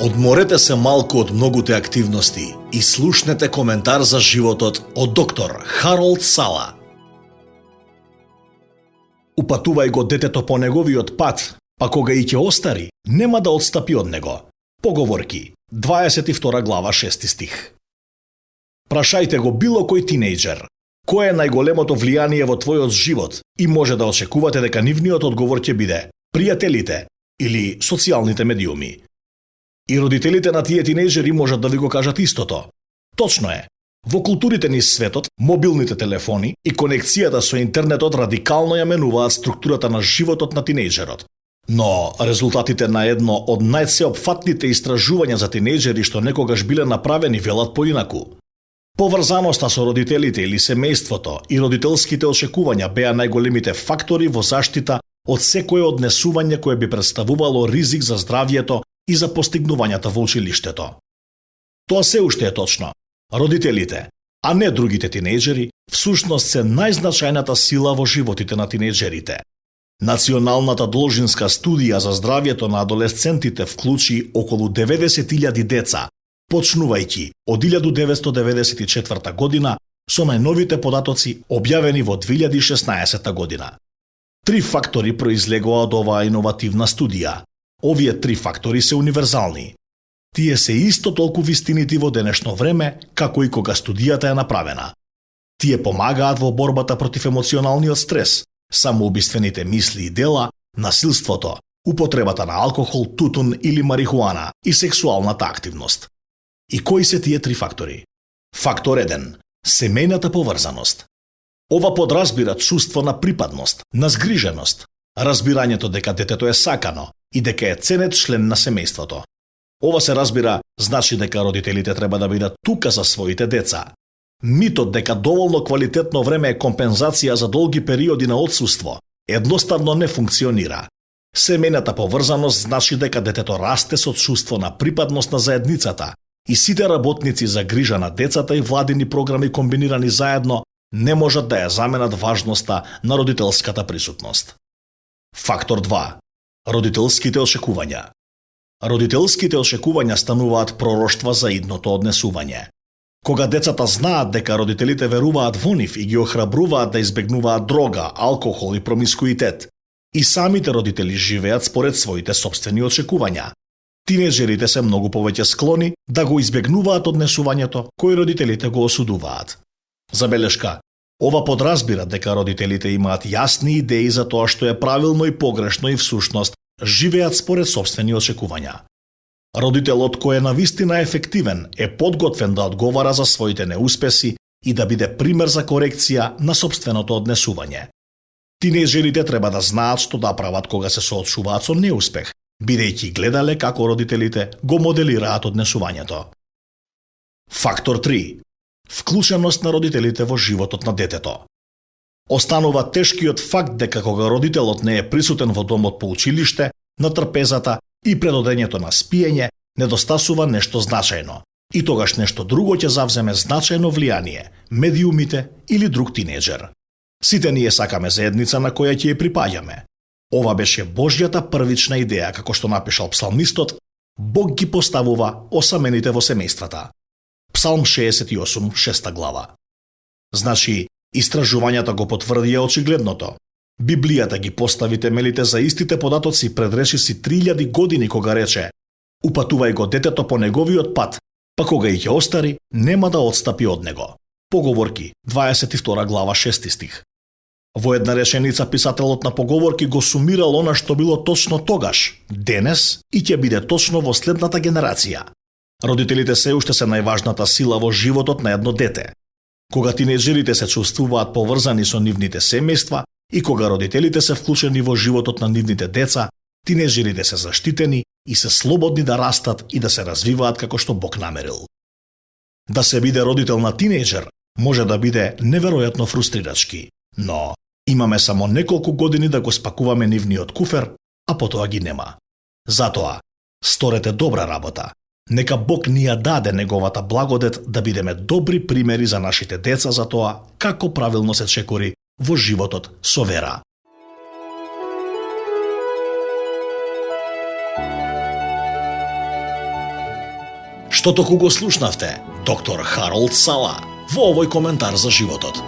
Одморете се малку од многуте активности и слушнете коментар за животот од доктор Харолд Сала. Упатувај го детето по неговиот пат, па кога и ќе остари, нема да отстапи од него. Поговорки, 22 глава 6 стих. Прашајте го било кој тинејџер, кој е најголемото влијание во твојот живот и може да очекувате дека нивниот одговор ќе биде пријателите или социјалните медиуми. И родителите на тие тинејџери можат да ви го кажат истото. Точно е. Во културите низ светот, мобилните телефони и конекцијата со интернетот радикално ја менуваат структурата на животот на тинејџерот. Но резултатите на едно од најсеопфатните истражувања за тинејџери што некогаш биле направени велат поинаку. Поврзаноста со родителите или семејството и родителските очекувања беа најголемите фактори во заштита од секое однесување кое би представувало ризик за здравјето и за постигнувањата во училиштето. Тоа се уште е точно. Родителите, а не другите тинејџери, всушност се најзначајната сила во животите на тинејџерите. Националната должинска студија за здравјето на адолесцентите вклучи околу 90.000 деца, почнувајќи од 1994 година со најновите податоци објавени во 2016 година. 3 фактори произлегоа од оваа иновативна студија. Овие 3 фактори се универзални. Тие се исто толку вистинити во денешно време, како и кога студијата е направена. Тие помагаат во борбата против емоционалниот стрес, самоубиствените мисли и дела, насилството, употребата на алкохол, тутун или марихуана и сексуалната активност. И кои се тие 3 фактори? Фактор 1. Семејната поврзаност. Ова подразбира чувство на припадност, на згриженост, разбирањето дека детето е сакано и дека е ценет член на семејството. Ова се разбира, значи дека родителите треба да бидат тука за своите деца. Митот дека доволно квалитетно време е компензација за долги периоди на отсуство едноставно не функционира. Семејната поврзаност значи дека детето расте со чувство на припадност на заедницата и сите работници за грижа на децата и владини програми комбинирани заедно не можат да ја заменат важноста на родителската присутност. Фактор 2. Родителските очекувања. Родителските очекувања стануваат пророштва за идното однесување. Кога децата знаат дека родителите веруваат во нив и ги охрабруваат да избегнуваат дрога, алкохол и промискуитет, и самите родители живеат според своите сопствени очекувања, тинејџерите се многу повеќе склони да го избегнуваат однесувањето кој родителите го осудуваат. Забелешка, ова подразбира дека родителите имаат јасни идеи за тоа што е правилно и погрешно и всушност живеат според сопствени очекувања. Родителот кој е навистина ефективен е подготвен да одговара за своите неуспеси и да биде пример за корекција на сопственото однесување. Тинејџерите треба да знаат што да прават кога се соочуваат со неуспех, бидејќи гледале како родителите го моделираат однесувањето. Фактор 3. Вклученост на родителите во животот на детето. Останува тешкиот факт дека кога родителот не е присутен во домот по училиште, на трпезата и пред одењето на спиење, недостасува нешто значајно. И тогаш нешто друго ќе завземе значајно влијание, медиумите или друг тинејџер. Сите ние сакаме заедница на која ќе ја припаѓаме. Ова беше Божјата првична идеја, како што напишал псалмистот, Бог ги поставува осамените во семејствата. Псалм 68, 6 глава. Значи, истражувањата го потврдија очигледното. Библијата ги постави темелите за истите податоци пред речиси 3000 години кога рече: упатувај го детето по неговиот пат, па кога и ќе остари, нема да отстапи од него. Поговорки, 22 глава 6 стих. Во една реченица писателот на Поговорки го сумирал она што било точно тогаш, денес и ќе биде точно во следната генерација. Родителите се уште се најважната сила во животот на едно дете. Кога тинејџерите се чувствуваат поврзани со нивните семејства и кога родителите се вклучени во животот на нивните деца, тинејџерите се заштитени и се слободни да растат и да се развиваат како што Бог намерил. Да се биде родител на тинејџер може да биде неверојатно фрустрирачки, но имаме само неколку години да го спакуваме нивниот куфер, а потоа ги нема. Затоа, сторете добра работа. Нека Бог ни ја даде неговата благодет да бидеме добри примери за нашите деца за тоа како правилно се чекори во животот со вера. Што току го слушнавте, доктор Харолд Сала, во овој коментар за животот.